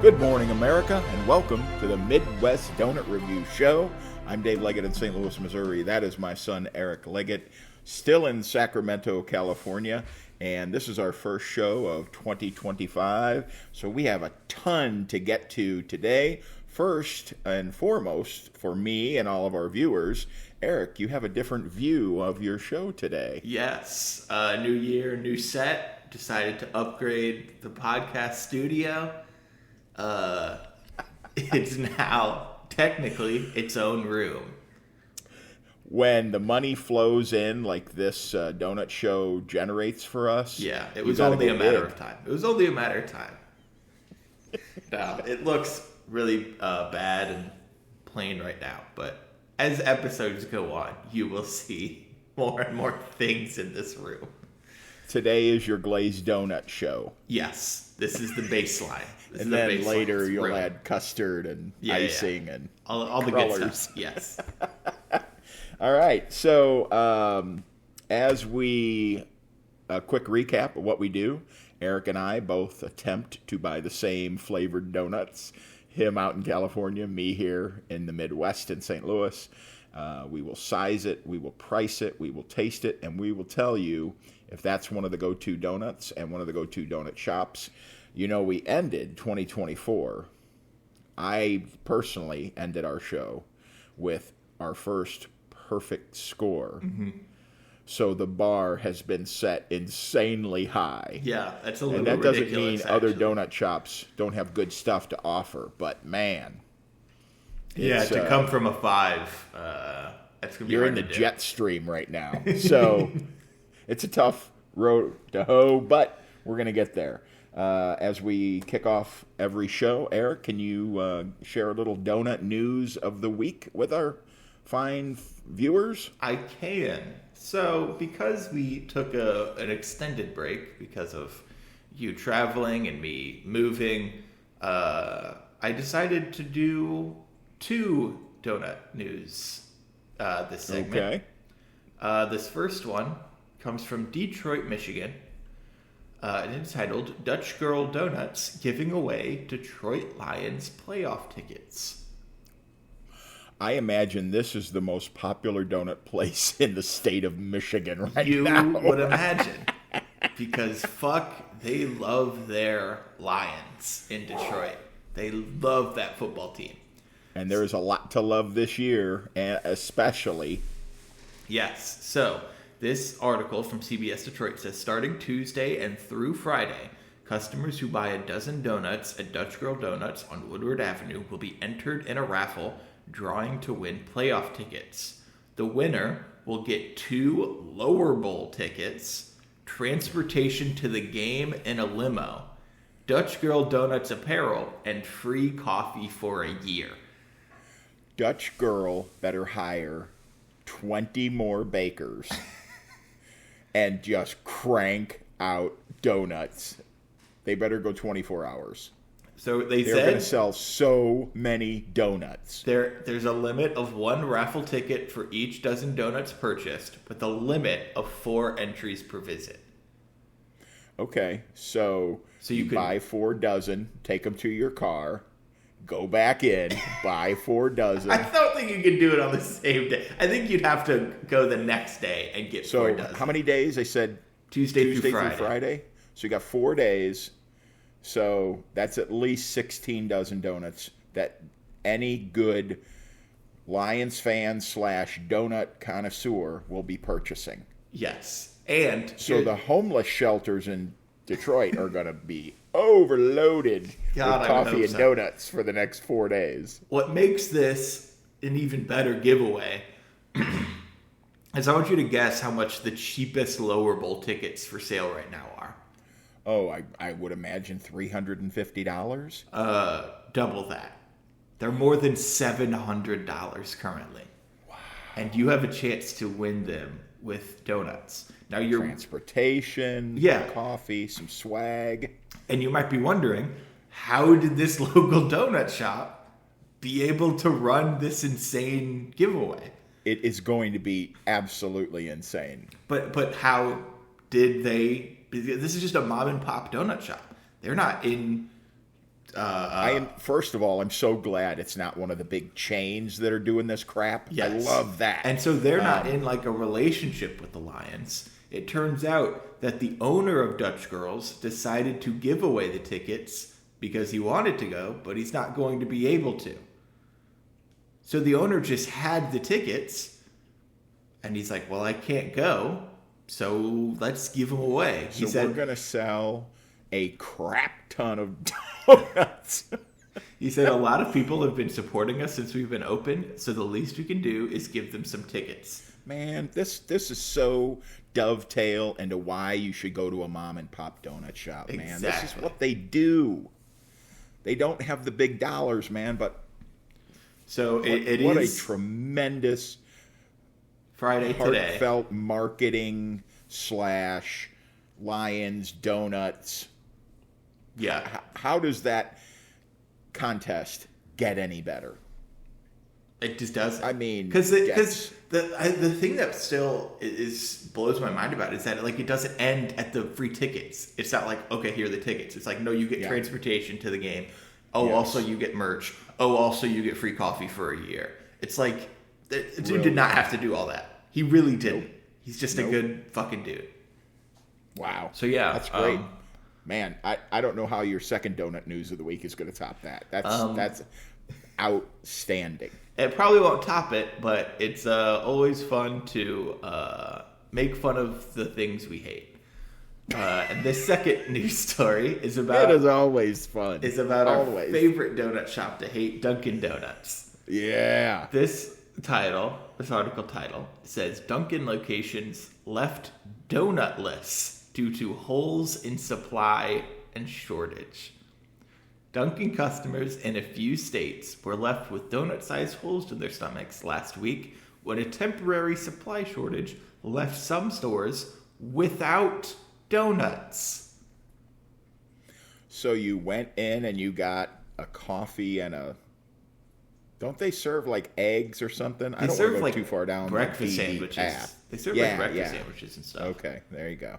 Good morning, America, and welcome to the Midwest Donut Review Show. I'm Dave Leggett in St. Louis, Missouri. That is my son, Eric Leggett, still in Sacramento, California, and this is our first show of 2025, so we have a ton to get to today. First and foremost, for me and all of our viewers, Eric, you have a different view of your show today. Yes, new year, new set. Decided to upgrade the podcast studio. It's now technically its own room. When the money flows in like this donut show generates for us, Yeah, it was only a matter of time. Now, it looks really bad and plain right now, but as episodes go on, you will see more and more things in this room. Today is your glazed donut show. Yes, this is the baseline. And then later you'll add custard and icing and all the colors. good stuff. Yes. All right. So as a quick recap of what we do, Eric and I both attempt to buy the same flavored donuts. Him out in California, me here in the Midwest in St. Louis. We will size it, we will price it, we will taste it, and we will tell you if that's one of the go-to donuts and one of the go-to donut shops. You know, we ended 2024. I personally ended our show with our first perfect score. Mm-hmm. So the bar has been set insanely high. Yeah, that's a little ridiculous. And that doesn't mean actually. Other donut shops don't have good stuff to offer, but man. Yeah, to come from a 5, that's going to be You're hard in the to do. jet stream right now. So it's a tough road to hoe, but we're going to get there. As we kick off every show, Eric, can you share a little donut news of the week with our fine viewers? I can. So, because we took an extended break because of you traveling and me moving, I decided to do 2 donut news this segment. Okay. This first one comes from Detroit, Michigan. And it's titled Dutch Girl Donuts Giving Away Detroit Lions Playoff Tickets. I imagine this is the most popular donut place in the state of Michigan right You now. would imagine. Because they love their Lions in Detroit. They love that football team. And there is a lot to love this year, and especially. Yes. So, this article from CBS Detroit says, starting Tuesday and through Friday, customers who buy a dozen donuts at Dutch Girl Donuts on Woodward Avenue will be entered in a raffle drawing to win playoff tickets. The winner will get 2 lower bowl tickets, transportation to the game in a limo, Dutch Girl Donuts apparel, and free coffee for a year. Dutch Girl better hire 20 more bakers and just crank out donuts. They better go 24 hours. So They're going to sell so many donuts. There's a limit of 1 raffle ticket for each dozen donuts purchased, with a limit of 4 entries per visit. Okay, so you could buy 4 dozen, take them to your car, go back in, buy 4 dozen. I don't think you could do it on the same day. I think you'd have to go the next day and get 4 dozen. So how many days? They said Tuesday through Friday. So you got 4 days. So that's at least 16 dozen donuts that any good Lions fan / donut connoisseur will be purchasing. Yes. And so the homeless shelters in Detroit are going to be overloaded with coffee and donuts for the next 4 days. What makes this an even better giveaway is I want you to guess how much the cheapest lower bowl tickets for sale right now are. Oh, I would imagine $350? Double that. They're more than $700 currently. Wow. And you have a chance to win them with donuts. Now you're transportation, coffee, some swag. And you might be wondering, how did this local donut shop be able to run this insane giveaway? It is going to be absolutely insane. But how did they? This is just a mom and pop donut shop. They're not in First of all, I'm so glad it's not one of the big chains that are doing this crap. Yes. I love that. And so they're not in like a relationship with the Lions. It turns out that the owner of Dutch Girls decided to give away the tickets because he wanted to go, but he's not going to be able to. So the owner just had the tickets, and he's like, well, I can't go, so let's give them away. He so said, we're going to sell a crap ton of donuts. He said a lot of people have been supporting us since we've been open, so the least we can do is give them some tickets. Man, this is so dovetail into why you should go to a mom and pop donut shop, man. Exactly. This is what they do. They don't have the big dollars, man, but So it what is a tremendous Friday today. heartfelt marketing / Lions Donuts. Yeah. How does that contest get any better? It just doesn't. I mean, because yes. the thing that still is blows my mind about it is that like it doesn't end at the free tickets. It's not like, okay, here are the tickets. It's like, no, you get Yeah. transportation to the game. Oh, Yes. also you get merch. Oh, also you get free coffee for a year. It's like the dude Really? did not have to do all that. He really didn't. Nope. He's just Nope. a good fucking dude. Wow. So yeah, That's great. Man, I don't know how your second donut news of the week is going to top that. That's outstanding. It probably won't top it, but it's always fun to make fun of the things we hate. And this second news story is about It is always fun. our favorite donut shop to hate, Dunkin' Donuts. Yeah. This article title says Dunkin' locations left donutless due to holes in supply and shortage. Dunkin' customers in a few states were left with donut-sized holes in their stomachs last week when a temporary supply shortage left some stores without donuts. So you went in and you got a coffee and a. Don't they serve like eggs or something? I don't want serve to go like too far down breakfast the DD sandwiches. path. They serve Yeah, like breakfast yeah. sandwiches and stuff. Okay, there you go.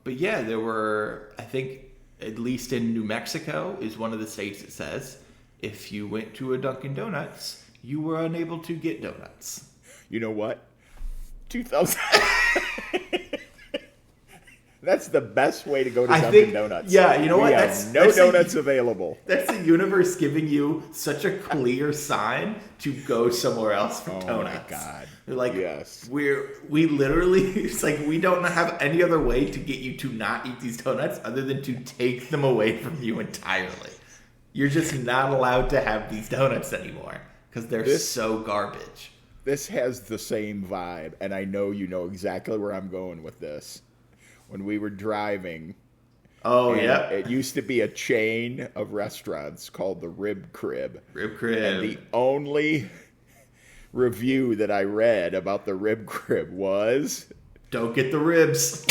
But yeah, there were, I think, at least in New Mexico is one of the states that says if you went to a Dunkin' Donuts, you were unable to get donuts. You know what? 2000. That's the best way to go to I Dunkin' think- Donuts. yeah, you know We what? have That's donuts available. That's the universe giving you such a clear sign to go somewhere else for Oh my donuts. God. They're like, Yes. we literally, it's like we don't have any other way to get you to not eat these donuts other than to take them away from you entirely. You're just not allowed to have these donuts anymore because they're so garbage. This has the same vibe, and I know you know exactly where I'm going with this. When we were driving, Oh, and yeah. it used to be a chain of restaurants called the Rib Crib. Rib Crib. And the only review that I read about the Rib Crib was, Don't get the ribs.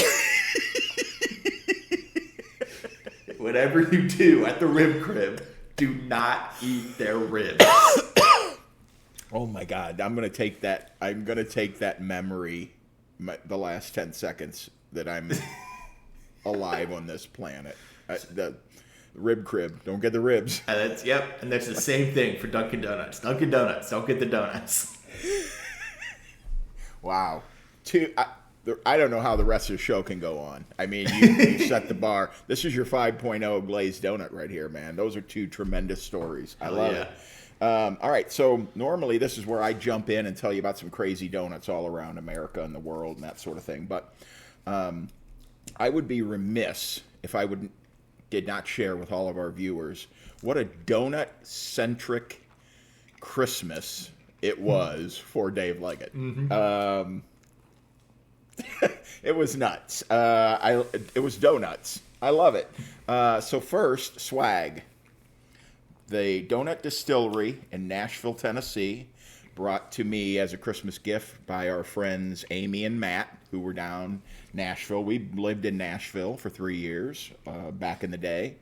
Whatever you do at the Rib Crib, do not eat their ribs. oh my God, I'm gonna take that memory, the last 10 seconds that I'm alive on this planet. The Rib Crib, don't get the ribs. And that's the same thing for Dunkin' Donuts. Dunkin' Donuts, don't get the donuts. Wow. I don't know how the rest of the show can go on. I mean, you set the bar. This is your 5.0 glazed donut right here, man. Those are two tremendous stories. I love it. All right, so normally this is where I jump in and tell you about some crazy donuts all around America and the world and that sort of thing. But I would be remiss if I did not share with all of our viewers what a donut-centric Christmas it was for Dave Leggett. Mm-hmm. It was nuts. It was donuts. I love it. So first, swag. The Donut Distillery in Nashville, Tennessee, brought to me as a Christmas gift by our friends Amy and Matt, who were down Nashville. We lived in Nashville for 3 years back in the day.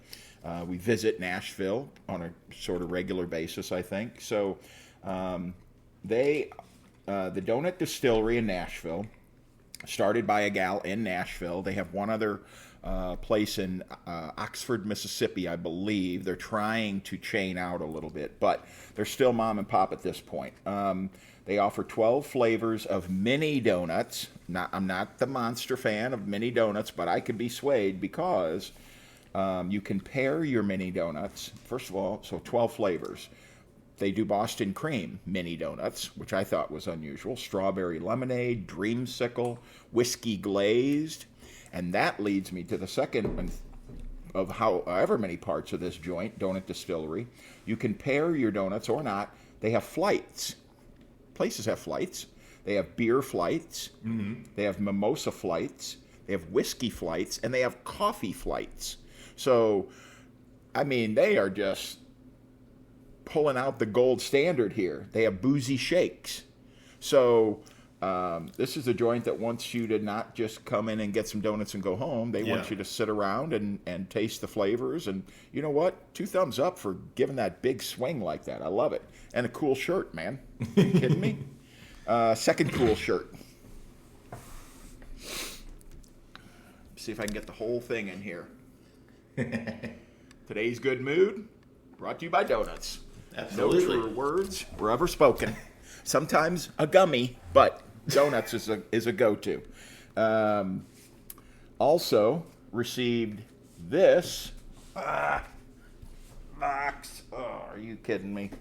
We visit Nashville on a sort of regular basis, I think. So the Donut Distillery in Nashville, started by a gal in Nashville. They have one other place in Oxford, Mississippi, I believe. They're trying to chain out a little bit, but they're still mom and pop at this point. They offer 12 flavors of mini donuts. I'm not the monster fan of mini donuts, but I could be swayed because you can pair your mini donuts. First of all, so 12 flavors. They do Boston cream mini donuts, which I thought was unusual. Strawberry lemonade, dreamsicle, whiskey glazed. And that leads me to the second of however many parts of this joint, Donut Distillery. You can pair your donuts or not. They have flights. Places have flights. They have beer flights. Mm-hmm. They have mimosa flights. They have whiskey flights. And they have coffee flights. So, I mean, they are just pulling out the gold standard here. They have boozy shakes. So this is a joint that wants you to not just come in and get some donuts and go home. They want you to sit around and taste the flavors. And you know what? 2 thumbs up for giving that big swing like that. I love it. And a cool shirt, man. Are you kidding me? Second cool shirt. See if I can get the whole thing in here. Today's good mood brought to you by donuts. Absolutely. No truer words were ever spoken. Sometimes a gummy, but donuts is a go-to. Also received this box. Oh, are you kidding me?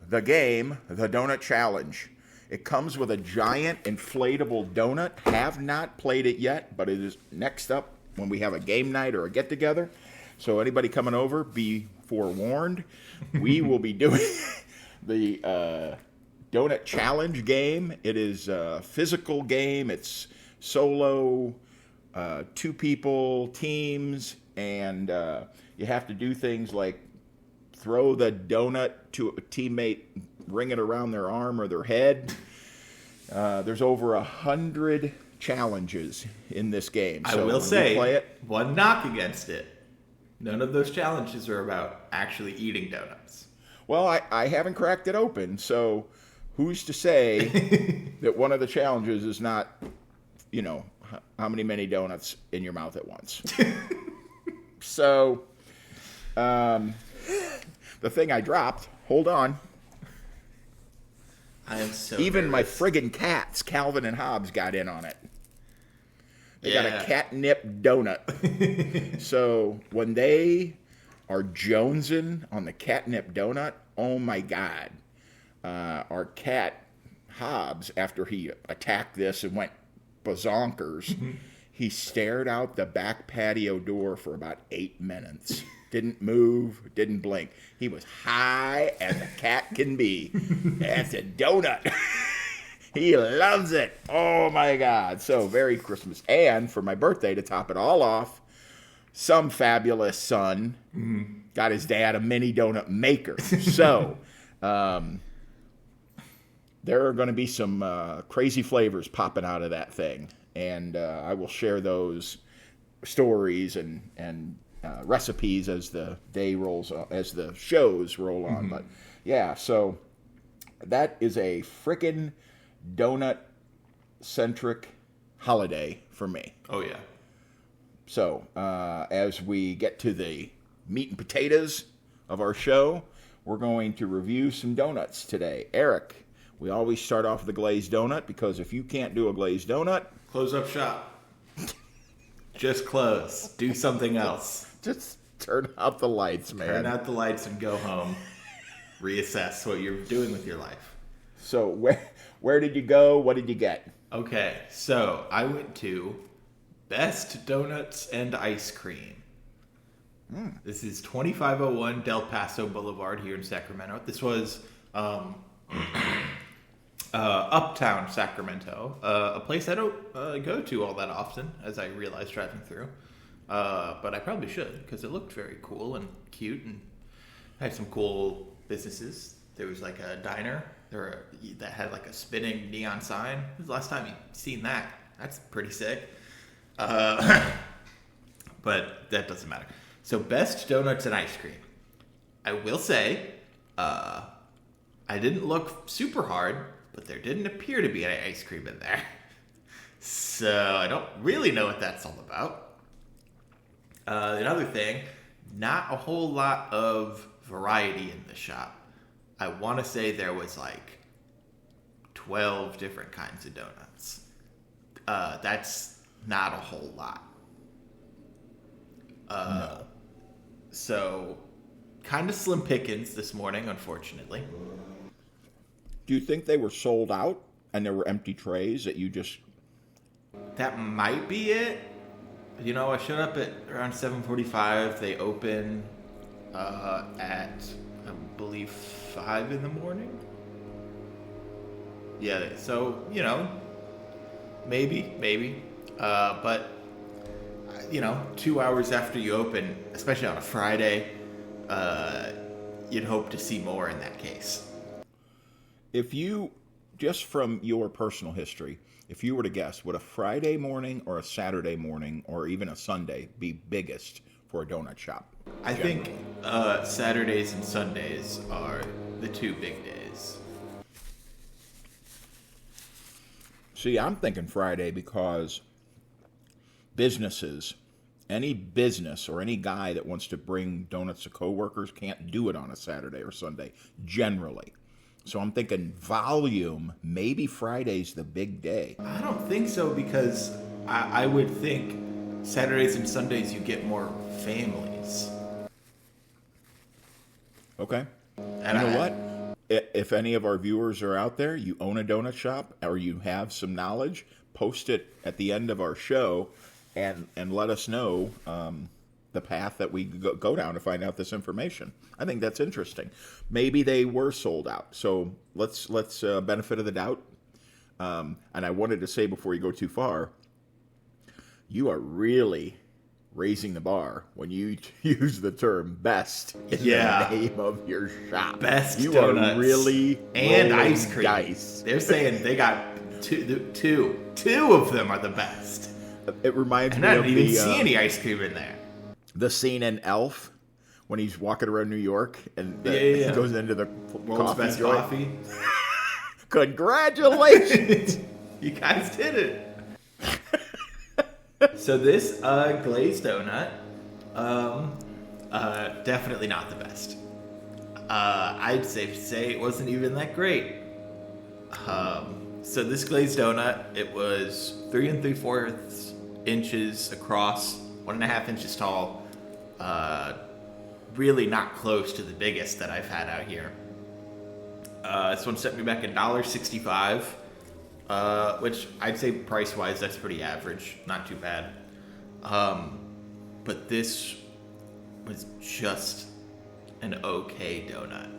The game, the Donut Challenge. It comes with a giant inflatable donut. Have not played it yet, but it is next up when we have a game night or a get-together. So anybody coming over, be forewarned. We will be doing the Donut Challenge game. It is a physical game. It's solo, 2 people, teams, and you have to do things like throw the donut to a teammate, ring it around their arm or their head. There's over 100 challenges in this game. So I will say, one knock against it. None of those challenges are about actually eating donuts. Well, I haven't cracked it open, so who's to say that one of the challenges is not, how many donuts in your mouth at once? So, the thing I dropped, hold on. I am so Even nervous. my friggin' cats, Calvin and Hobbes, got in on it. They got a catnip donut. So when they are jonesing on the catnip donut, oh my God. Our cat, Hobbes, after he attacked this and went bazonkers, he stared out the back patio door for about 8 minutes. Didn't move, didn't blink. He was high as a cat can be. That's a donut. He loves it. Oh, my God. So, very Christmas. And for my birthday, to top it all off, some fabulous son got his dad a mini donut maker. So, there are going to be some crazy flavors popping out of that thing. And I will share those stories and recipes as the day rolls on, as the shows roll on. But, yeah, so that is a frickin' donut-centric holiday for me. Oh, yeah. So, as we get to the meat and potatoes of our show, we're going to review some donuts today. Eric, we always start off with a glazed donut because if you can't do a glazed donut... Close up shop. Just close. Do something else. Just turn out the lights, man. Turn out the lights and go home. Reassess what you're doing with your life. So, where did you go? What did you get? Okay, so I went to Best Donuts and Ice Cream. This is 2501 Del Paso Boulevard here in Sacramento. This was uptown Sacramento, a place I don't go to all that often, as I realized driving through. But I probably should, because it looked very cool and cute and had some cool businesses. There was like a diner that had like a spinning neon sign. When was the last time you seen that? That's pretty sick. But that doesn't matter. So, Best Donuts and Ice Cream. I will say, I didn't look super hard, but there didn't appear to be any ice cream in there. So I don't really know what that's all about. Another thing, not a whole lot of variety in the shop. I want to say there was like 12 different kinds of donuts. That's not a whole lot. No. So, kind of slim pickings this morning, unfortunately. Do you think they were sold out and there were empty trays that you just... That might be it. You know, I showed up at around 7:45. They open at, I believe, 5 in the morning. Yeah, so, you know, maybe. But, you know, 2 hours after you open, especially on a Friday, you'd hope to see more in that case. If you, just from your personal history, if you were to guess, would a Friday morning or a Saturday morning or even a Sunday be biggest for a donut shop? I think Saturdays and Sundays are the two big days. See, I'm thinking Friday because businesses, any business or any guy that wants to bring donuts to coworkers can't do it on a Saturday or Sunday, generally. So I'm thinking volume, maybe Friday's the big day. I don't think so because I would think Saturdays and Sundays you get more families. Okay. And you know what? If any of our viewers are out there, you own a donut shop or you have some knowledge, post it at the end of our show and let us know the path that we go down to find out this information. I think that's interesting. Maybe they were sold out. So let's benefit of the doubt. And I wanted to say before you go too far, you are really raising the bar when you use the term best in the name of your shop. Best you donuts. are really and rolling ice cream. Dice. They're saying they got two of them are the best. It reminds And me I of didn't even see any ice cream in there. the scene in Elf when he's walking around New York and Yeah. he goes into the World's coffee best joint. coffee. Congratulations! You guys did it. So this glazed donut, definitely not the best. I'd safe to say it wasn't even that great. So this glazed donut, it was 3 3/4 inches across, 1.5 inches tall. Really not close to the biggest that I've had out here. This one set me back $1.65, which I'd say price-wise that's pretty average, not too bad. But this was just an okay donut.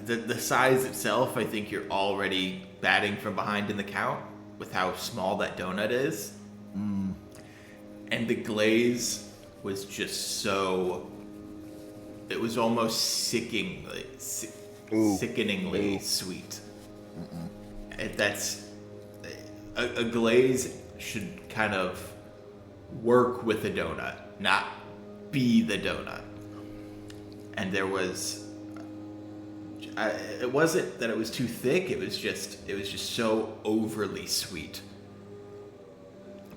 The size itself, I think you're already batting from behind in the count with how small that donut is. And the glaze was just so... It was almost sickeningly sweet. That's... A glaze should kind of work with a donut, not be the donut. And there was... it wasn't that it was too thick. It was just so overly sweet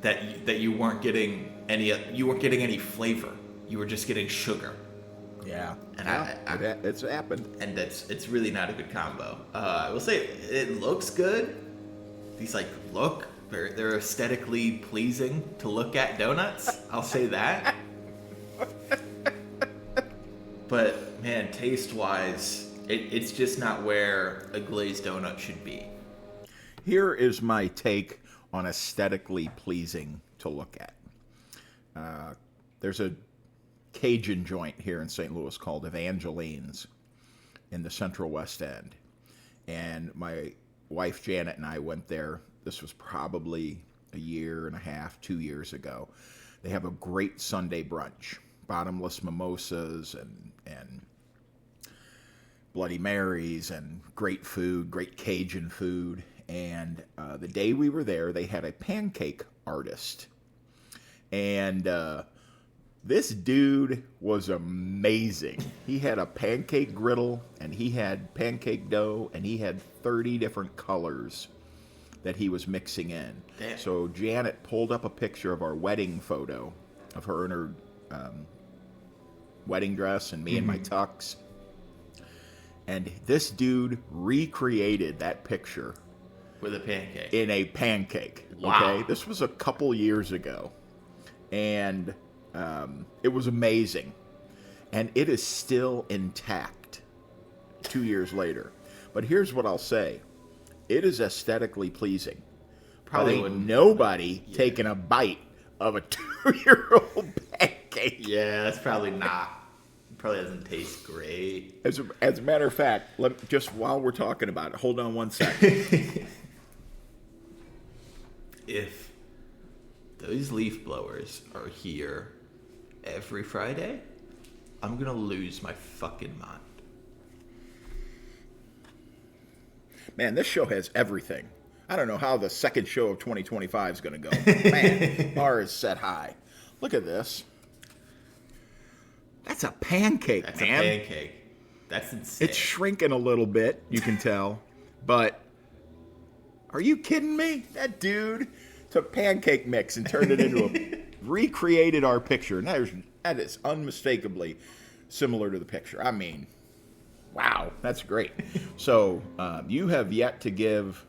that you weren't getting any flavor. You were just getting sugar. Yeah, And it's happened. And it's really not a good combo. I will say it looks good. These they're aesthetically pleasing to look at donuts. I'll say that. But man, taste wise, it's just not where a glazed donut should be. Here is my take on aesthetically pleasing to look at. There's a Cajun joint here in St. Louis called Evangeline's in the Central West End. And my wife Janet and I went there. This was probably a year and a half, 2 years ago. They have a great Sunday brunch. Bottomless mimosas and Bloody Marys and great food, great Cajun food. And the day we were there, they had a pancake artist. And this dude was amazing. He had a pancake griddle, and he had pancake dough, and he had 30 different colors that he was mixing in. Damn. So Janet pulled up a picture of our wedding photo of her in her wedding dress and me in my tux. And this dude recreated that picture With a pancake. in a pancake. Wow. Okay, this was a couple years ago, and it was amazing, and it is still intact 2 years later. But here's what I'll say: it is aesthetically pleasing. Probably Ain't wouldn't. nobody taking a bite of a 2-year-old pancake. Yeah, that's probably not. Probably doesn't taste great. As a matter of fact, just while we're talking about it, hold on one second. If those leaf blowers are here every Friday, I'm gonna lose my fucking mind. Man, this show has everything. I don't know how the second show of 2025 is going to go. Man, bar is set high. Look at this. That's a pancake, That's man. a pancake. That's insane. It's shrinking a little bit, you can tell. But are you kidding me? That dude took pancake mix and turned it into recreated our picture. And that is unmistakably similar to the picture. I mean, wow, that's great. So you have yet to give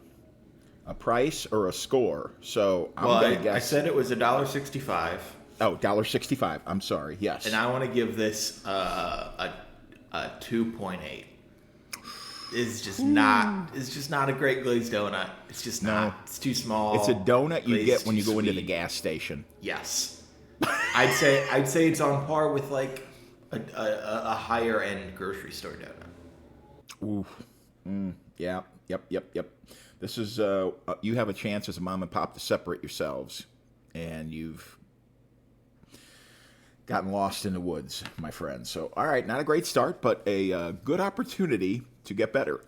a price or a score. So I'm going to guess. I said it was $1.65. Oh, $1.65. I'm sorry. Yes. And I want to give this a 2.8. It's just not a great glazed donut. It's just not. It's too small. It's a donut you Glazed get when you too go into the sweet. gas station. Yes. I'd say it's on par with like a higher end grocery store donut. Oof. Yeah. Yep. This is you have a chance as a mom and pop to separate yourselves, and you've gotten lost in the woods, my friend. So, all right, not a great start, but a good opportunity to get better.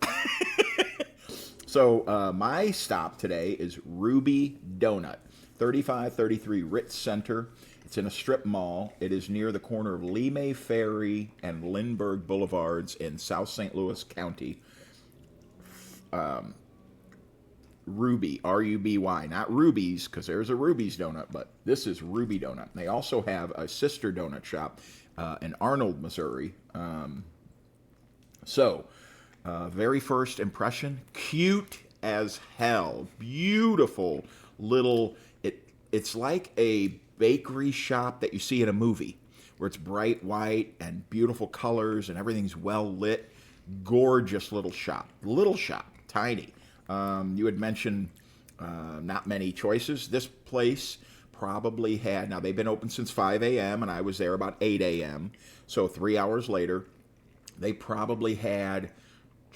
So, my stop today is Ruby Donut, 3533 Ritz Center. It's in a strip mall. It is near the corner of Lemay Ferry and Lindbergh Boulevards in South St. Louis County. Ruby, R-U-B-Y, not Ruby's, because there's a Ruby's donut, but this is Ruby Donut. They also have a sister donut shop in Arnold, Missouri. Very first impression, cute as hell, beautiful little. It's like a bakery shop that you see in a movie, where it's bright white and beautiful colors and everything's well lit. Gorgeous little shop, tiny. You had mentioned not many choices. This place probably had, now they've been open since 5 a.m. and I was there about 8 a.m. So 3 hours later, they probably had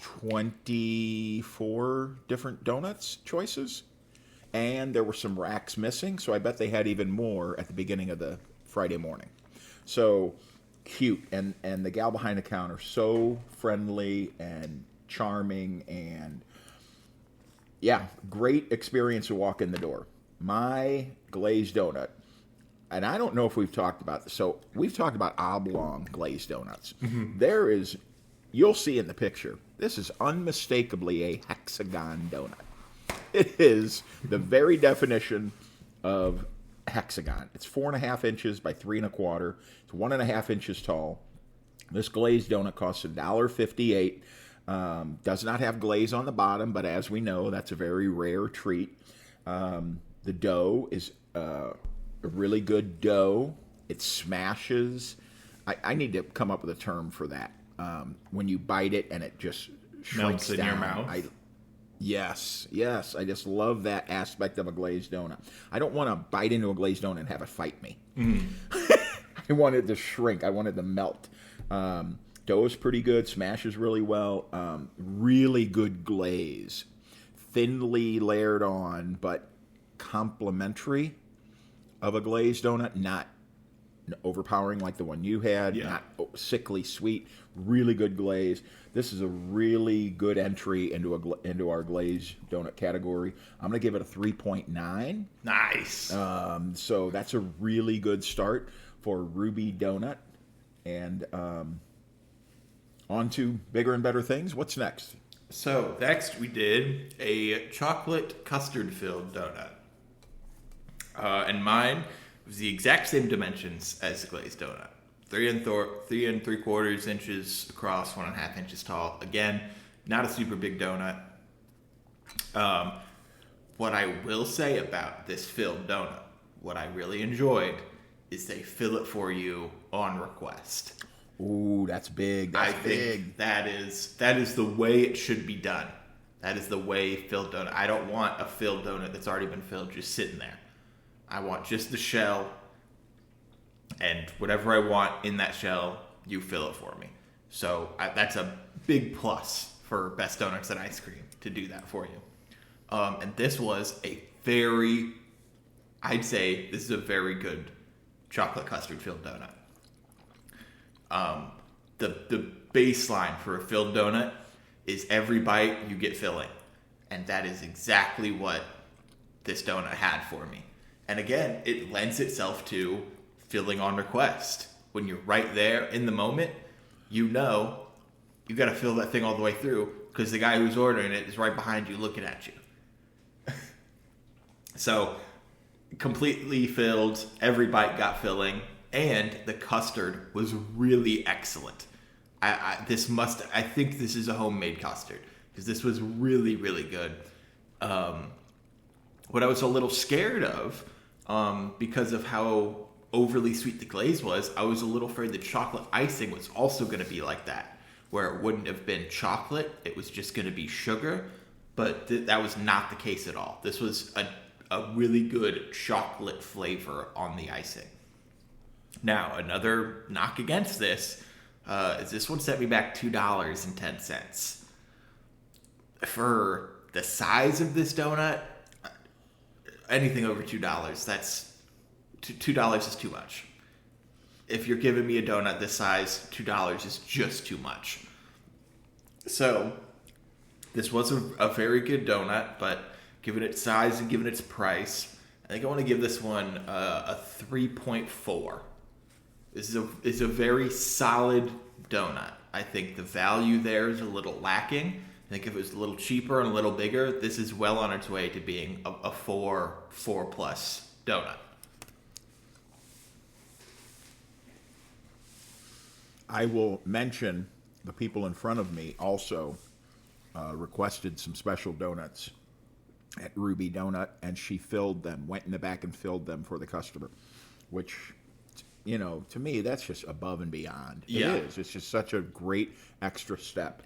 24 different donuts choices. And there were some racks missing, so I bet they had even more at the beginning of the Friday morning. So cute. And the gal behind the counter, so friendly and charming, and yeah, great experience to walk in the door. My glazed donut, and I don't know if we've talked about this. So we've talked about oblong glazed donuts. Mm-hmm. There is, you'll see in the picture, this is unmistakably a hexagon donut. It is the very definition of hexagon. It's 4.5 inches by 3 1/4. It's 1.5 inches tall. This glazed donut costs $1.58. Does not have glaze on the bottom, but as we know, that's a very rare treat. The dough is a really good dough. It smashes. I need to come up with a term for that. When you bite it and it just shrinks Melts in down. your mouth. Yes. I just love that aspect of a glazed donut. I don't want to bite into a glazed donut and have it fight me. I want it to shrink. I want it to melt. Dough is pretty good. Smashes really well. Really good glaze. Thinly layered on, but complimentary of a glazed donut. Not overpowering like the one you had. Yeah. Not sickly sweet. Really good glaze. This is a really good entry into our glazed donut category. I'm going to give it a 3.9. Nice. So that's a really good start for Ruby Donut. And on to bigger and better things. What's next? So next we did a chocolate custard filled donut. And mine was the exact same dimensions as the glazed donut. 3 and 3/4 inches across, 1.5 inches tall. Again, not a super big donut. What I will say about this filled donut, what I really enjoyed, is they fill it for you on request. Ooh, that's big. I That's think big. that is the way it should be done. That is the way filled donut. I don't want a filled donut that's already been filled just sitting there. I want just the shell, and whatever I want in that shell, you fill it for me. So that's a big plus for Best Donuts and Ice Cream to do that for you. And this was I'd say this is a very good chocolate custard filled donut. The baseline for a filled donut is every bite you get filling. And that is exactly what this donut had for me. And again, it lends itself to filling on request. When you're right there in the moment, you know you got to fill that thing all the way through because the guy who's ordering it is right behind you looking at you. So, completely filled, every bite got filling, and the custard was really excellent. I think this is a homemade custard because this was really, really good. What I was a little scared of, because of how overly sweet the glaze was, I was a little afraid the chocolate icing was also going to be like that, where it wouldn't have been chocolate, it was just going to be sugar, but that was not the case at all. This was a really good chocolate flavor on the icing. Now, another knock against this is this one set me back $2.10. For the size of this donut, anything over $2, that's $2 is too much. If you're giving me a donut this size, $2 is just too much. So, this was a very good donut, but given its size and given its price, I think I want to give this one a 3.4. This is a very solid donut. I think the value there is a little lacking. I think if it was a little cheaper and a little bigger, this is well on its way to being a 4 plus donut. I will mention the people in front of me also requested some special donuts at Ruby Donut, and she filled them, went in the back and filled them for the customer, which, you know, to me, that's just above and beyond. Yeah. It is. It's just such a great extra step.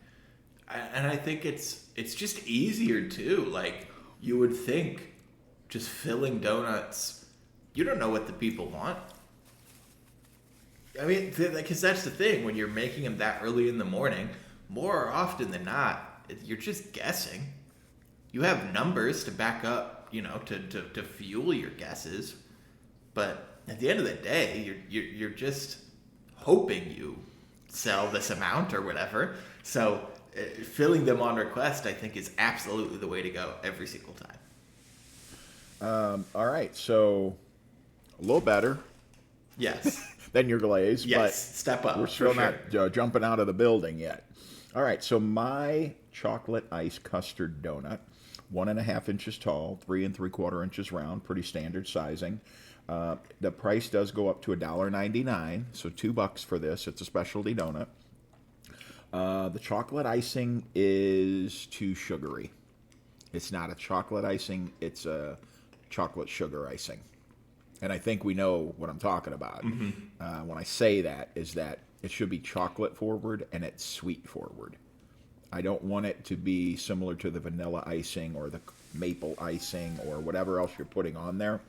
And I think it's just easier too. Like, you would think just filling donuts, you don't know what the people want. I mean, because that's the thing, when you're making them that early in the morning, more often than not, you're just guessing. You have numbers to back up, you know, to fuel your guesses, but at the end of the day, you're just hoping you sell this amount or whatever. So filling them on request, I think, is absolutely the way to go every single time. All right, so a little better Yes. than your glaze, Yes. Step up. but we're still for sure. not jumping out of the building yet. All right, so my chocolate ice custard donut, 1.5 inches tall, 3 3/4 inches round, pretty standard sizing. The price does go up to $1.99, so $2 for this. It's a specialty donut. The chocolate icing is too sugary. It's not a chocolate icing, it's a chocolate sugar icing. And I think we know what I'm talking about. When I say that, is that it should be chocolate forward and it's sweet forward. I don't want it to be similar to the vanilla icing or the maple icing or whatever else you're putting on there.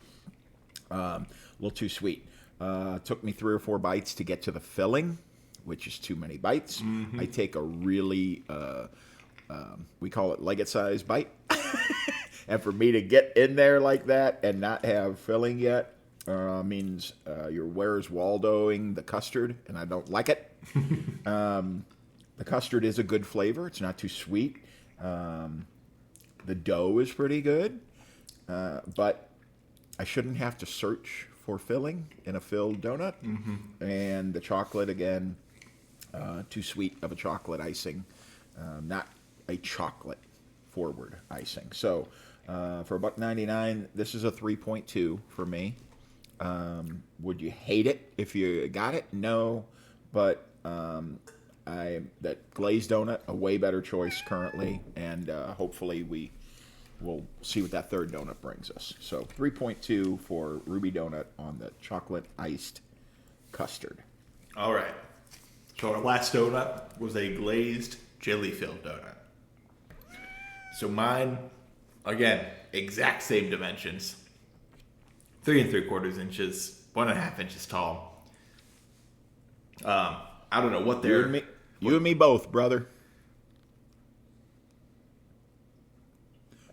A little too sweet. Took me 3 or 4 bites to get to the filling, which is too many bites. I take a really, we call it Leggett size bite. And for me to get in there like that and not have filling yet means you're Where's Waldoing the custard, and I don't like it. The custard is a good flavor. It's not too sweet. The dough is pretty good, but I shouldn't have to search for filling in a filled donut. And the chocolate, again, too sweet of a chocolate icing. Not a chocolate forward icing. So for $1.99, this is a 3.2 for me. Would you hate it if you got it? No, but that glazed donut, a way better choice currently, and hopefully we'll see what that third donut brings us. So 3.2 for Ruby Donut on the chocolate iced custard. All right. So our last donut was a glazed jelly-filled donut. So mine, again, exact same dimensions. 3 3/4 inches, 1.5 inches tall. I don't know what they're... You and me both, brother.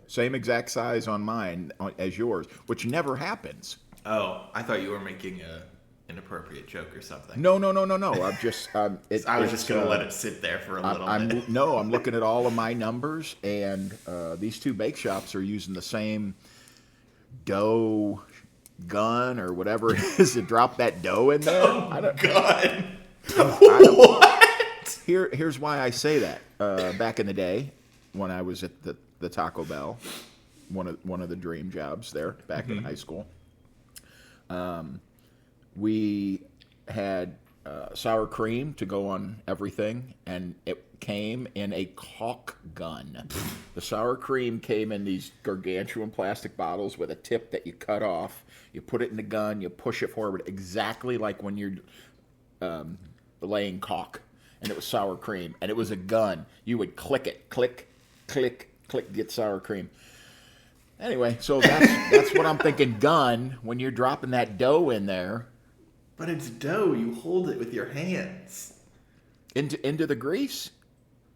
Same exact size on mine as yours, which never happens. Oh, I thought you were making an inappropriate joke or something. No. I'm just. I was just going to let it sit there for a little bit. No, I'm looking at all of my numbers, and these two bake shops are using the same dough gun or whatever it is to drop that dough in there. Oh, God. What? Here's why I say that. Back in the day, when I was at the Taco Bell, one of the dream jobs there back in high school, we had sour cream to go on everything, and it came in a caulk gun. The sour cream came in these gargantuan plastic bottles with a tip that you cut off. You put it in the gun, you push it forward, exactly like when you're laying caulk, and it was sour cream, and it was a gun. You would click it, click, click, click, get sour cream. Anyway, so that's what I'm thinking. Gun when you're dropping that dough in there. But it's dough. You hold it with your hands. Into the grease?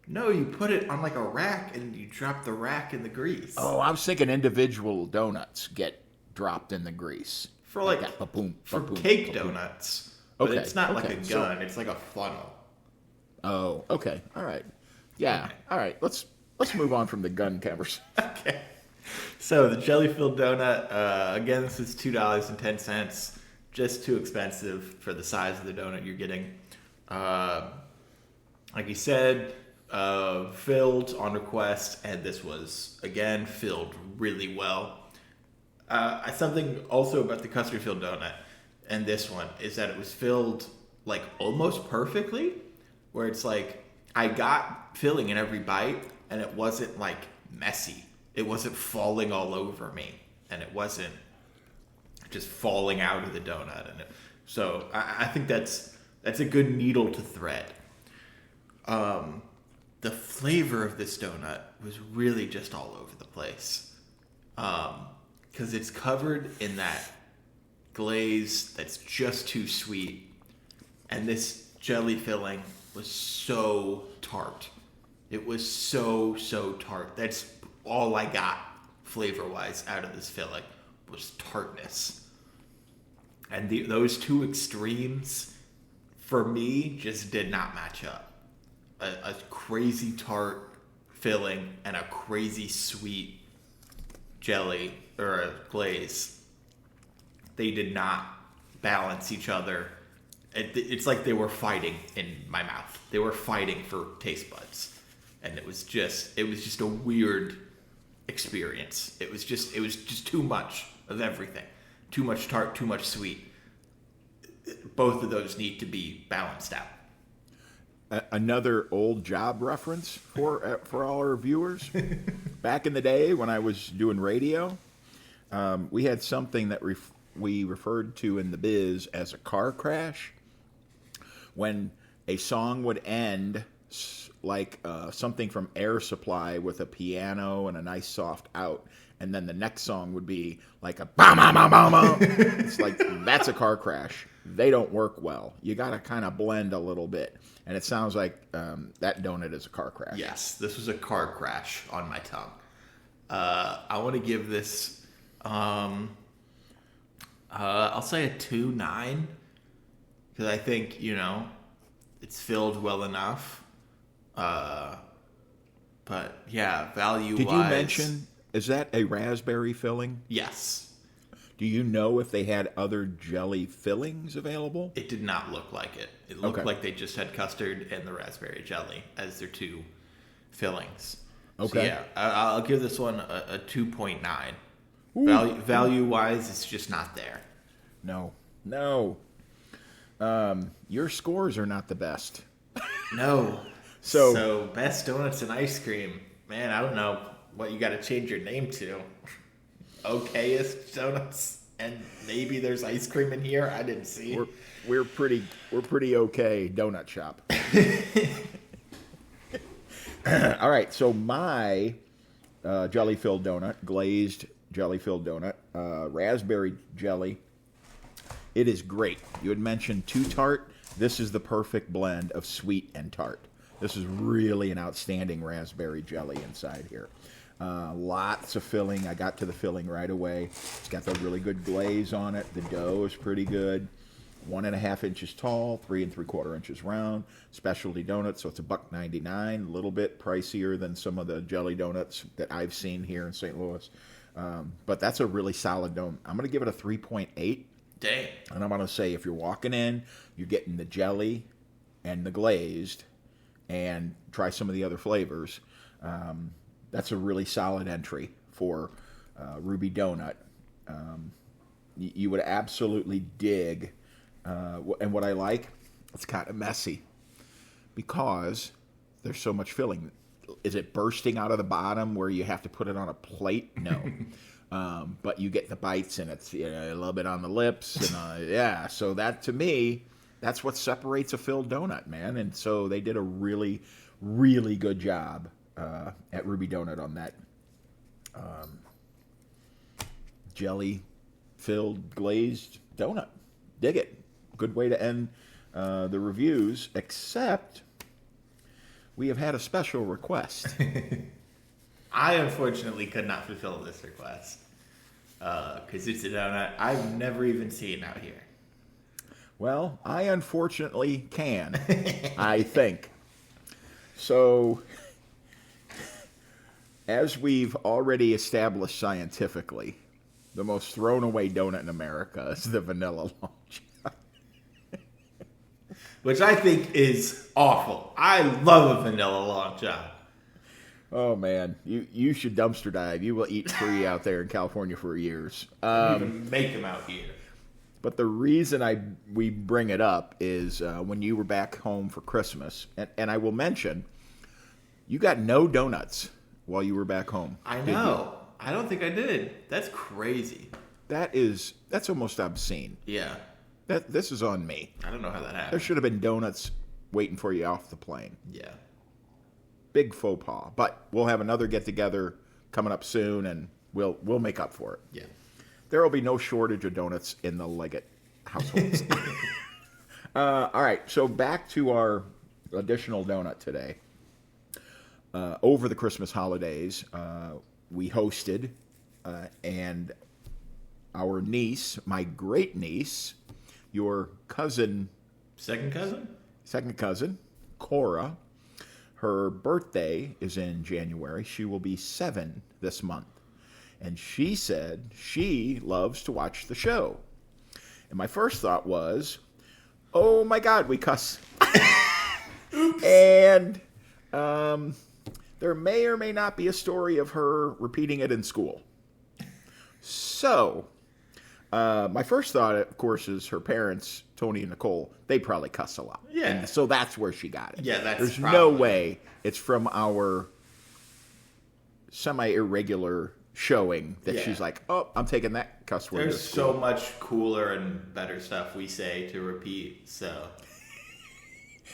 No, you put it on like a rack and you drop the rack in the grease. Oh, I was thinking individual donuts get dropped in the grease. For like that, ba-boom, for ba-boom, cake ba-boom. donuts. But Okay, it's not like okay, a so- gun. It's like a funnel. Oh, okay. All right. Yeah. Okay. All right. Let's move on from the gun conversation. Okay. So the jelly-filled donut, again, this is $2.10. Just too expensive for the size of the donut you're getting. Like you said, filled on request, and this was, again, filled really well. Something also about the custard-filled donut and this one is that it was filled like almost perfectly, where it's like I got filling in every bite, and it wasn't like messy. It wasn't falling all over me, and it wasn't just falling out of the donut. And so I think that's a good needle to thread. The flavor of this donut was really just all over the place, because it's covered in that glaze that's just too sweet, and this jelly filling was so tart. It was so tart. That's all I got flavor-wise out of this filling was tartness. And those two extremes, for me, just did not match up. A crazy tart filling and a crazy sweet jelly or a glaze. They did not balance each other. It's like they were fighting in my mouth. They were fighting for taste buds. And it was just a weird experience. It was just too much of everything. Too much tart, too much sweet. Both of those need to be balanced out. Another old job reference for all our viewers. Back in the day when I was doing radio, we had something that we referred to in the biz as a car crash. When a song would end like something from Air Supply with a piano and a nice soft out, and then the next song would be like a bam bam bam bam bam. It's like that's a car crash. They don't work well. You got to kind of blend a little bit, and it sounds like that donut is a car crash. Yes, this was a car crash on my tongue. I want to give this, I'll say a 2.9, because I think, it's filled well enough. But yeah, value-wise. Did you mention, is that a raspberry filling? Yes. Do you know if they had other jelly fillings available? It did not look like it. It looked Okay. like they just had custard and the raspberry jelly as their two fillings. So Okay. yeah, I'll give this one a 2.9. Ooh. Value wise, it's just not there. No. Your scores are not the best. No. So- So best donuts and ice cream. Man, I don't know what you got to change your name to. Okayest donuts, and maybe there's ice cream in here. I didn't see. We're pretty okay donut shop. All right, so my jelly filled donut, glazed jelly filled donut, raspberry jelly. It is great. You had mentioned too tart. This is the perfect blend of sweet and tart. This is really an outstanding raspberry jelly inside here. Lots of filling. I got to the filling right away. It's got the really good glaze on it. The dough is pretty good. 1.5 inches tall, 3 3/4 inches round. Specialty donut, so it's $1.99. A little bit pricier than some of the jelly donuts that I've seen here in St. Louis. But that's a really solid donut. I'm going to give it a 3.8. Dang. And I'm going to say if you're walking in, you're getting the jelly and the glazed, and try some of the other flavors. That's a really solid entry for Ruby Donut. You would absolutely dig. And what I like, it's kind of messy because there's so much filling. Is it bursting out of the bottom where you have to put it on a plate? No. But you get the bites, and it's a little bit on the lips. And yeah, so that to me, that's what separates a filled donut, man. And so they did a really, really good job at Ruby Donut on that jelly-filled glazed donut. Dig it. Good way to end the reviews, except we have had a special request. I unfortunately could not fulfill this request because it's a donut I've never even seen out here. Well, I unfortunately can, I think. So, as we've already established scientifically, the most thrown away donut in America is the vanilla long john. Which I think is awful. I love a vanilla long john. Oh man, you should dumpster dive. You will eat free out there in California for years. Even make them out here. But the reason we bring it up is when you were back home for Christmas, and I will mention, you got no donuts while you were back home. I did you? know. I don't think I did. That's crazy. That's almost obscene. Yeah. This is on me. I don't know how that There happened. should have been donuts waiting for you off the plane. Yeah. Big faux pas. But we'll have another get together coming up soon, and we'll make up for it. Yeah. There will be no shortage of donuts in the Leggett households. All right, so back to our additional donut today. Over the Christmas holidays, we hosted, and our niece, my great niece, your cousin, Second cousin? Cora, her birthday is in January. She will be 7 this month. And she said she loves to watch the show. And my first thought was, oh my God, we cuss. And there may or may not be a story of her repeating it in school. So, my first thought, of course, is her parents, Tony and Nicole, they probably cuss a lot. Yeah. And so that's where she got it. Yeah, that's There's no probably- way it's from our semi-irregular showing that Yeah. she's like, oh, I'm taking that cuss word. There's to school. so much cooler and better stuff we say to repeat, so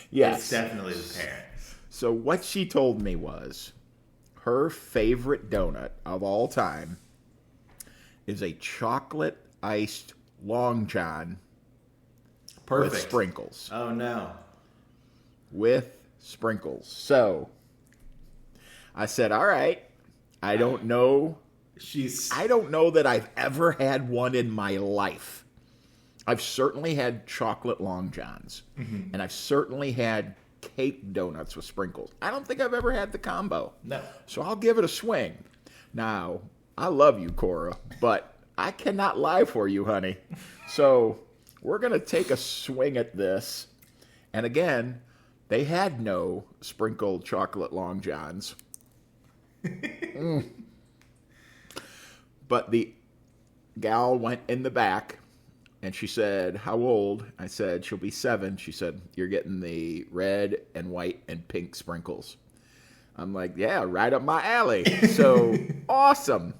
Yes. it's definitely the parents. So what she told me was her favorite donut of all time is a chocolate iced Long John Perfect. with sprinkles. Oh no. With sprinkles. So I said, all right, I don't know that I've ever had one in my life. I've certainly had chocolate Long Johns, and I've certainly had cake donuts with sprinkles. I don't think I've ever had the combo. No. So I'll give it a swing. Now, I love you, Cora, but I cannot lie for you, honey. So we're going to take a swing at this. And again, they had no sprinkled chocolate Long Johns. But the gal went in the back, and she said, "How old?" I said, "She'll be 7." She said, "You're getting the red and white and pink sprinkles." I'm like, "Yeah, right up my alley." So awesome.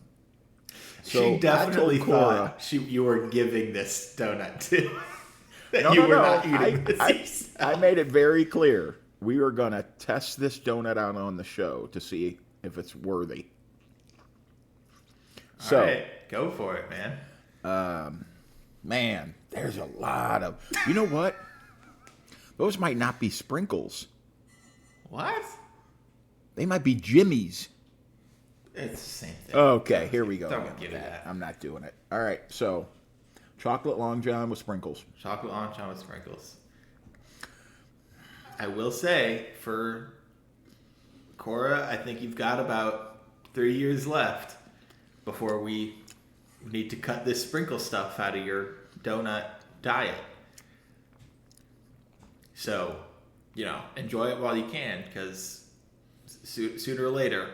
So She definitely I told Cora, thought you were giving this donut to. That no, you no, were no. not eating this. I made it very clear. We were going to test this donut out on the show to see if it's worthy. So, All right, go for it, man. man, there's a lot of. You know what? Those might not be sprinkles. What? They might be Jimmy's. It's the same thing. Okay, here we go. Don't again give with me that. I'm not doing it. All right, so chocolate Long John with sprinkles. Chocolate Long with sprinkles. I will say, for Cora, I think you've got about 3 years left before we need to cut this sprinkle stuff out of your donut diet. So, enjoy it while you can, because sooner or later,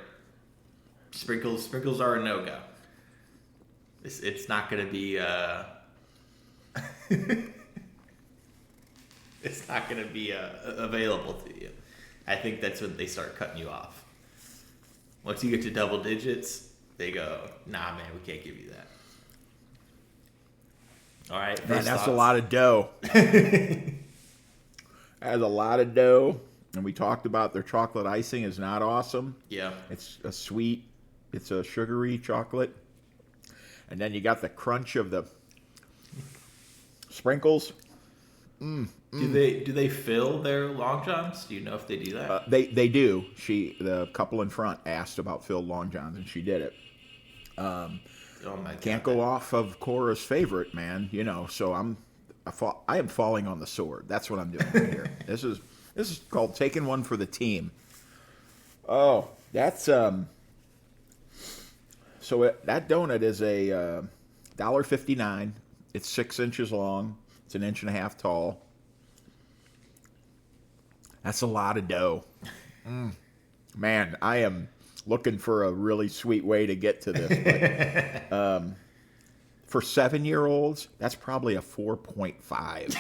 sprinkles are a no-go. It's not going to be... it's not going to be available to you. I think that's when they start cutting you off. Once you get to double digits, they go, "Nah, man, we can't give you that." All right, Man, first that's a thoughts. lot of dough. That's a lot of dough. And we talked about their chocolate icing is not awesome. Yeah, It's a sweet, it's a sugary chocolate. And then you got the crunch of the sprinkles. Do they fill their Long Johns? Do you know if they do that? They do. The couple in front asked about filled Long Johns, and she did it. Oh my god! Can't go off of Cora's favorite, man. So I am falling on the sword. That's what I'm doing right here. This is called taking one for the team. Oh, that's so that donut is a $1.59. It's 6 inches long. It's 1.5 inches tall. That's a lot of dough. Man, I am looking for a really sweet way to get to this. But, for 7-year-olds, that's probably a 4.5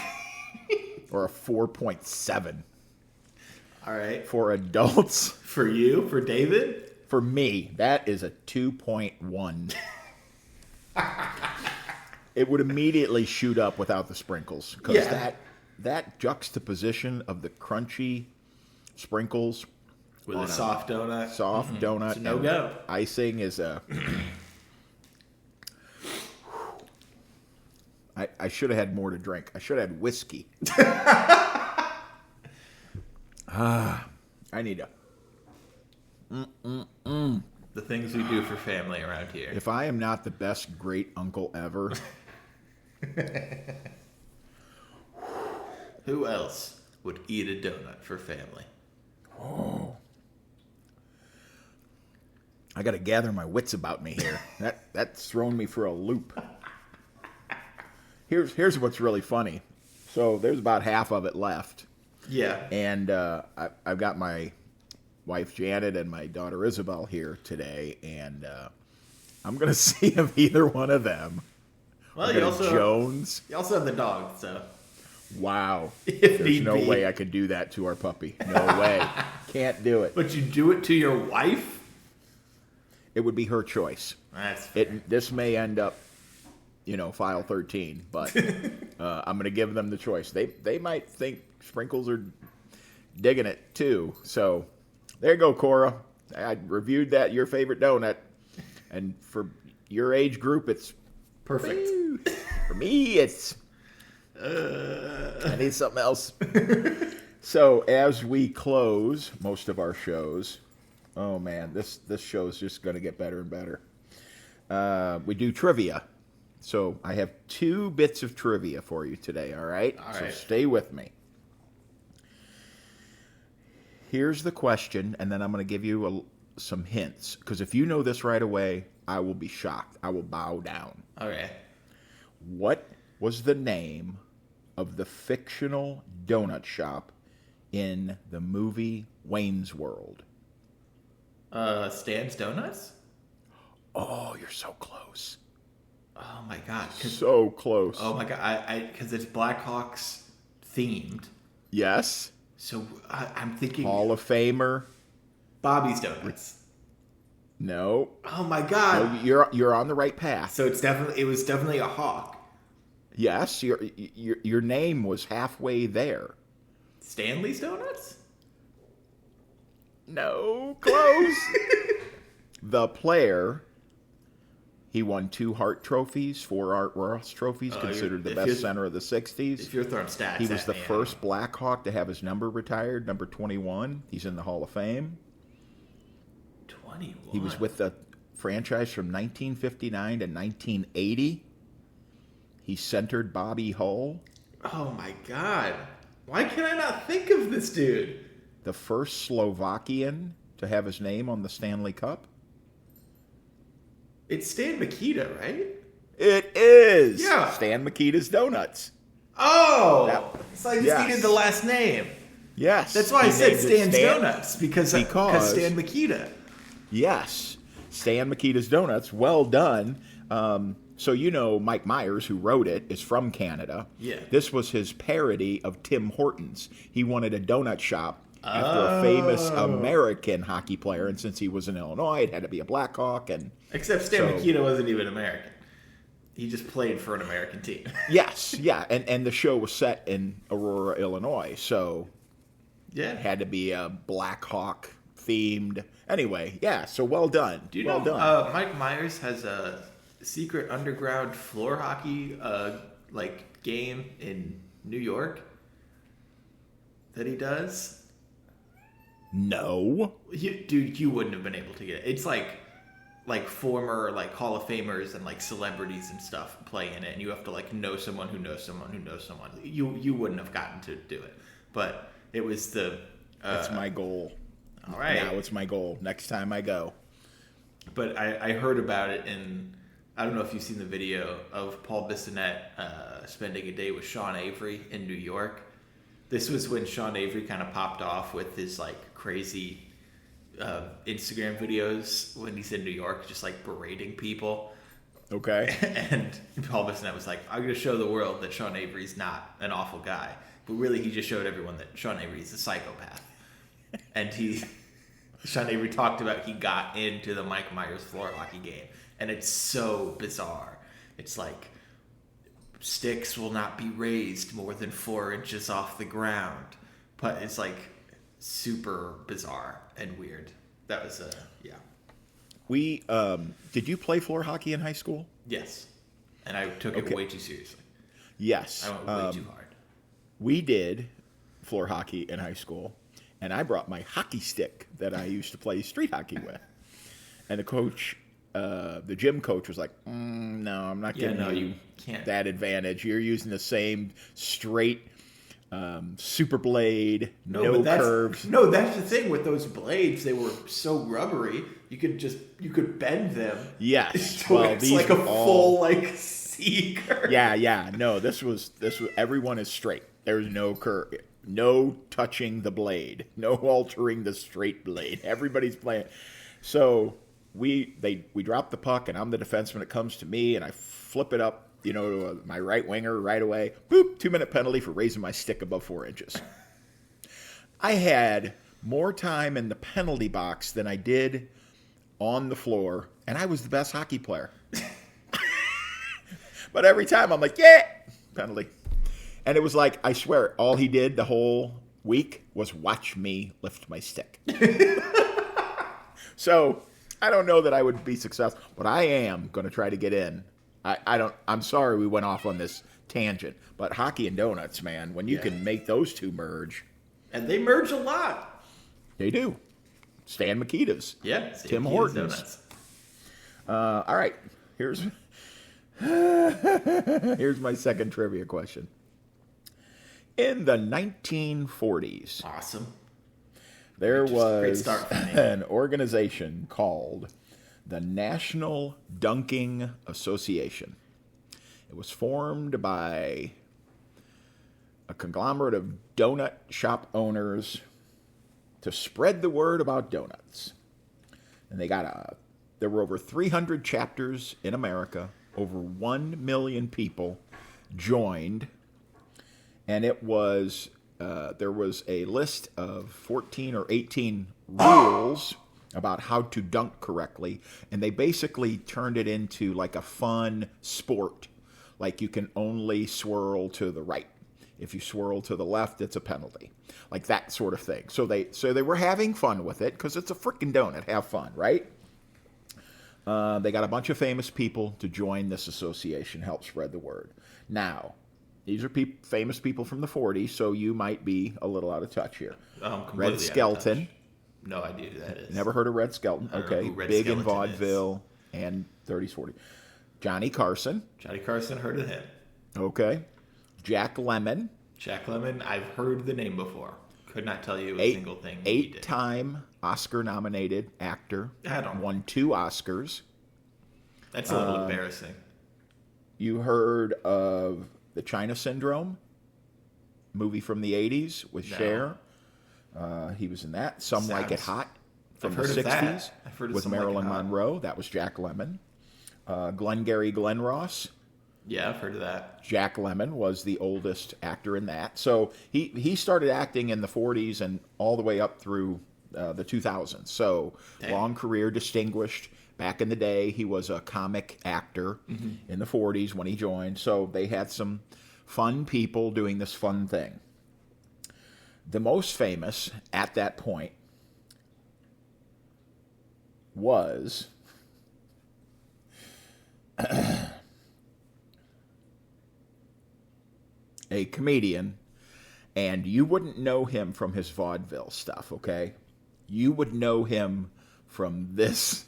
or a 4.7. All right, For adults, for you, for David. for me, that is a 2.1. It would immediately shoot up without the sprinkles, because Yeah. that juxtaposition of the crunchy sprinkles With on a soft donut. soft donut It's a no and go. icing is a. I should have had more to drink. I should have had whiskey. I need to. The things we do for family around here. If I am not the best great uncle ever, Who else would eat a donut for family? I got to gather my wits about me here. That's thrown me for a loop. Here's what's really funny. So there's about half of it left, Yeah. and I've got my wife Janet and my daughter Isabel here today, and I'm gonna see if either one of them. Well, are you gonna also Jones. have the dog, so Wow. If There's need no be. way I could do that to our puppy. No way. Can't do it. but you do it to your wife. It would be her choice. That's fair. This may end up, file 13, but I'm going to give them the choice. They might think sprinkles are digging it too. So there you go, Cora. I reviewed your favorite donut, and for your age group, it's perfect. for me, it's I need something else. So as we close most of our shows, oh man, this show is just going to get better and better. We do trivia. So I have 2 bits of trivia for you today, all right? All So right. stay with me. Here's the question, and then I'm going to give you some hints. Because if you know this right away, I will be shocked. I will bow down. Okay. What was the name of the fictional donut shop in the movie Wayne's World? Stan's Donuts? Oh, you're so close. Oh my god. So close. Oh my god. Because it's Blackhawks themed. Yes. So I'm thinking Hall of Famer. Bobby's Donuts. No. Oh my god. No, you're on the right path. So it was definitely a hawk. Yes, your name was halfway there. Stanley's Donuts? No, close. The player, he won 2 Hart trophies, 4 Art Ross trophies, considered the best center of the 60s. If you're throwing stats, he was the first Blackhawk to have his number retired, number 21. He's in the Hall of Fame. 21. He was with the franchise from 1959 to 1980. He centered Bobby Hull. Oh my god. Why can I not think of this dude? The first Slovakian to have his name on the Stanley Cup. It's Stan Mikita, right? It is. Yeah. Stan Mikita's Donuts. Oh! So I just Yes. needed the last name. Yes. That's why I He said named it Stan's Stan- Donuts, because Stan Mikita. Yes. Stan Mikita's Donuts. Well done. So you know Mike Myers, who wrote it, is from Canada. Yeah. This was his parody of Tim Hortons. He wanted a donut shop after a famous American hockey player, and since he was in Illinois, it had to be a Blackhawk. And Except Stan Mikita wasn't even American. He just played for an American team. yes, yeah, and the show was set in Aurora, Illinois, so Yeah. it had to be a Blackhawk themed. Anyway, yeah. So well done. Do you well know done. Mike Myers has a secret underground floor hockey game in New York that he does? No. Dude, you wouldn't have been able to get it. It's like former Hall of Famers and celebrities and stuff play in it, and you have to know someone who knows someone who knows someone. You wouldn't have gotten to do it, but it was the. That's my goal. All right. Now it's my goal. Next time I go. But I heard about it, and I don't know if you've seen the video of Paul Bissonnette spending a day with Sean Avery in New York. This was when Sean Avery kind of popped off with his crazy Instagram videos when he's in New York, just berating people. Okay. And Paul Bissonnette was like, "I'm going to show the world that Sean Avery's not an awful guy," but really he just showed everyone that Sean Avery's a psychopath. And Sean Avery talked about he got into the Mike Myers floor hockey game, and it's so bizarre. It's like, sticks will not be raised more than 4 inches off the ground. But it's super bizarre and weird. That was yeah. We did you play floor hockey in high school? Yes. And I took it way too seriously. Yes. I went way too hard. We did floor hockey in high school, and I brought my hockey stick that I used to play street hockey with. And the coach, the gym coach, was like, "No, I'm not giving you can't. that advantage. You're using the same straight super blade, no curves." No, that's the thing with those blades. They were so rubbery. You could bend them. Yes. So Well, it's these like a were all- full C curve. Yeah. No, this was everyone is straight. There's no curve. No touching the blade. No altering the straight blade. Everybody's playing. So we drop the puck, and I'm the defenseman. It comes to me, and I flip it up, to my right winger right away. Boop, 2-minute penalty for raising my stick above 4 inches. I had more time in the penalty box than I did on the floor, and I was the best hockey player. But every time I'm like, yeah, penalty. And it was like, I swear, all he did the whole week was watch me lift my stick. So I don't know that I would be successful, but I am going to try to get in. I'm sorry we went off on this tangent, but hockey and donuts, man, when you can make those two merge. And they merge a lot. They do. Stan Mikita's. Yeah. Tim Mikita's Hortons. Donuts. All right. Here's my second trivia question. In the 1940s, Awesome. there Great was start for me. an organization called the National Dunking Association. It was formed by a conglomerate of donut shop owners to spread the word about donuts. and there were over 300 chapters in America. Over 1 million people joined, and it was there was a list of 14 or 18 rules about how to dunk correctly, and they basically turned it into like a fun sport. Like you can only swirl to the right. If you swirl to the left, it's a penalty. Like that sort of thing. So they were having fun with it because it's a freaking donut. Have fun, right? They got a bunch of famous people to join this association, help spread the word. Now, these are famous people from the 40s, so you might be a little out of touch here. Red Skelton. No idea who that is. Never heard of Red Skelton. Okay, big in vaudeville and 30s, 40s. Johnny Carson. Johnny Carson, heard of him. Okay. Jack Lemmon. Jack Lemmon, I've heard the name before. Could not tell you a single thing he did. 8-time Oscar-nominated actor. Won 2 Oscars. That's a little embarrassing. You heard of The China Syndrome? Movie from the 80s with Cher. He was in that. Some Like It Hot from the 60s with Marilyn Monroe. That was Jack Lemmon. Glengarry Glen Ross. Yeah, I've heard of that. Jack Lemmon was the oldest actor in that. So he started acting in the 40s and all the way up through the 2000s. So long career, distinguished. Back in the day, he was a comic actor in the 40s when he joined. So they had some fun people doing this fun thing. The most famous at that point was a comedian, and you wouldn't know him from his vaudeville stuff, okay? You would know him from this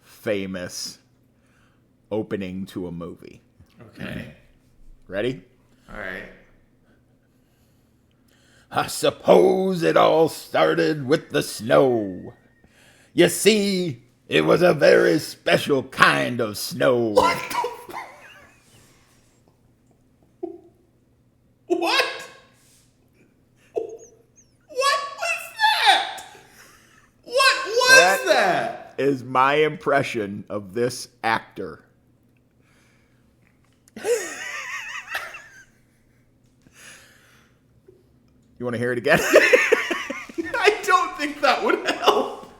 famous opening to a movie. Okay. Ready? All right. I suppose it all started with the snow. You see, it was a very special kind of snow. What What? What was that? What was that? Is my impression of this actor. You want to hear it again? I don't think that would help.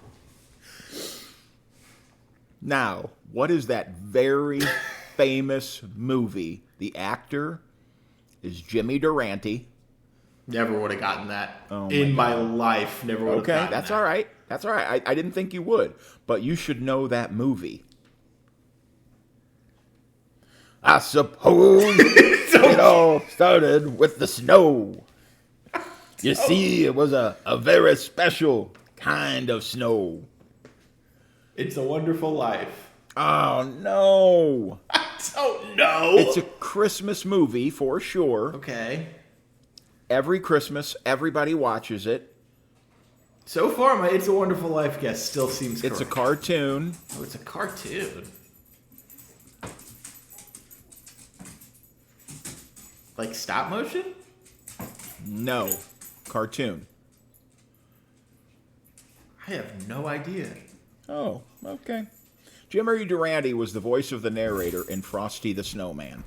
Now, what is that very famous movie? The actor is Jimmy Durante. Never would have gotten that in my life. Never would have gotten that. Okay, that's all right. That's all right. I didn't think you would, but you should know that movie. I suppose it all started with the snow. You see, it was a very special kind of snow. It's a Wonderful Life. Oh, no. I don't know. It's a Christmas movie for sure. Okay. Every Christmas, everybody watches it. So far, my It's a Wonderful Life guess still seems correct. It's a cartoon. Oh, it's a cartoon. Like stop motion? No. Cartoon. I have no idea. Oh, okay. Jimmy Durante was the voice of the narrator in Frosty the Snowman.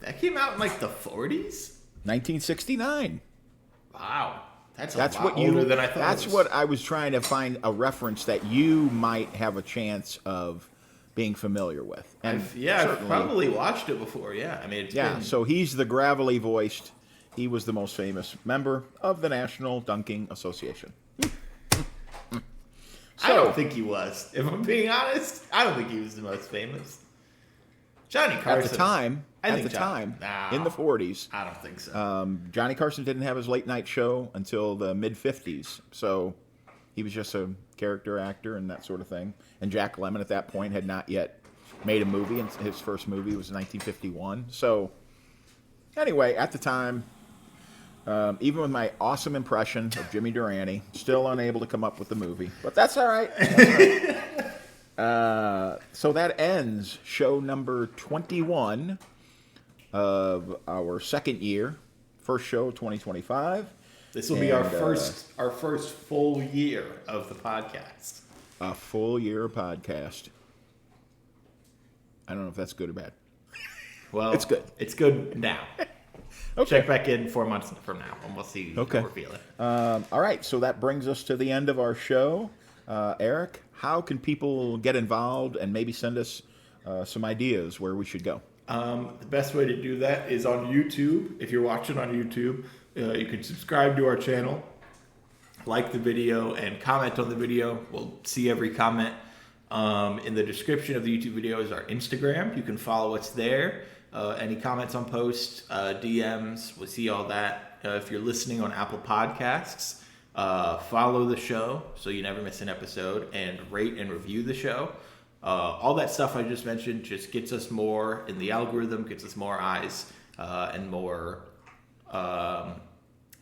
That came out in like the 40s? 1969. Wow. That's what older than I thought. That's what I was trying to find a reference that you might have a chance of being familiar with. And I've probably watched it before. Yeah, I mean, So he's the gravelly voiced. He was the most famous member of the National Dunking Association. I don't think he was. If I'm being honest, I don't think he was the most famous. Johnny Carson. At the time, in the 40s. I don't think so. Johnny Carson didn't have his late night show until the mid-50s. So he was just a character actor and that sort of thing. And Jack Lemmon at that point had not yet made a movie. And his first movie was in 1951. So anyway, at the time, even with my awesome impression of Jimmy Durante, still unable to come up with the movie. But that's all right. So that ends show number 21 of our second year, first show of 2025. This will be our first full year of the podcast. A full year of podcast. I don't know if that's good or bad. Well, it's good. It's good now. Okay. Check back in 4 months from now, and we'll see how we're feeling. All right, so that brings us to the end of our show. Eric, how can people get involved and maybe send us some ideas where we should go? The best way to do that is on YouTube. If you're watching on YouTube, you can subscribe to our channel, like the video, and comment on the video. We'll see every comment. In the description of the YouTube video is our Instagram. You can follow us there. Any comments on posts, DMs, we'll see all that. If you're listening on Apple Podcasts, follow the show so you never miss an episode, and rate and review the show. All that stuff I just mentioned just gets us more in the algorithm, gets us more eyes, and more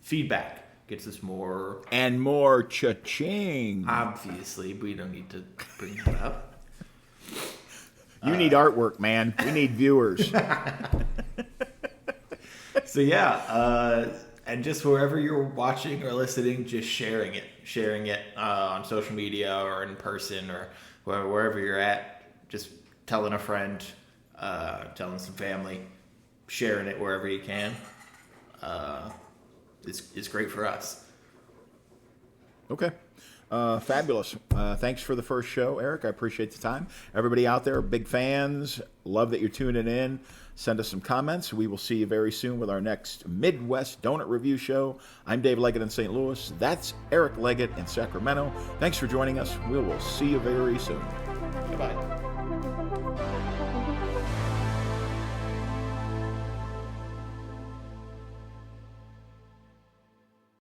feedback. Gets us more... And more cha-ching. Obviously, we don't need to bring that up. You need artwork, man. We need viewers. So yeah, and just wherever you're watching or listening, just sharing it on social media or in person or wherever you're at. Just telling a friend, telling some family, sharing it wherever you can. It's great for us. Okay. Fabulous. Thanks for the first show, Eric. I appreciate the time. Everybody out there, big fans. Love that you're tuning in. Send us some comments. We will see you very soon with our next Midwest Donut Review show. I'm Dave Leggett in St. Louis. That's Eric Leggett in Sacramento. Thanks for joining us. We will see you very soon. Goodbye.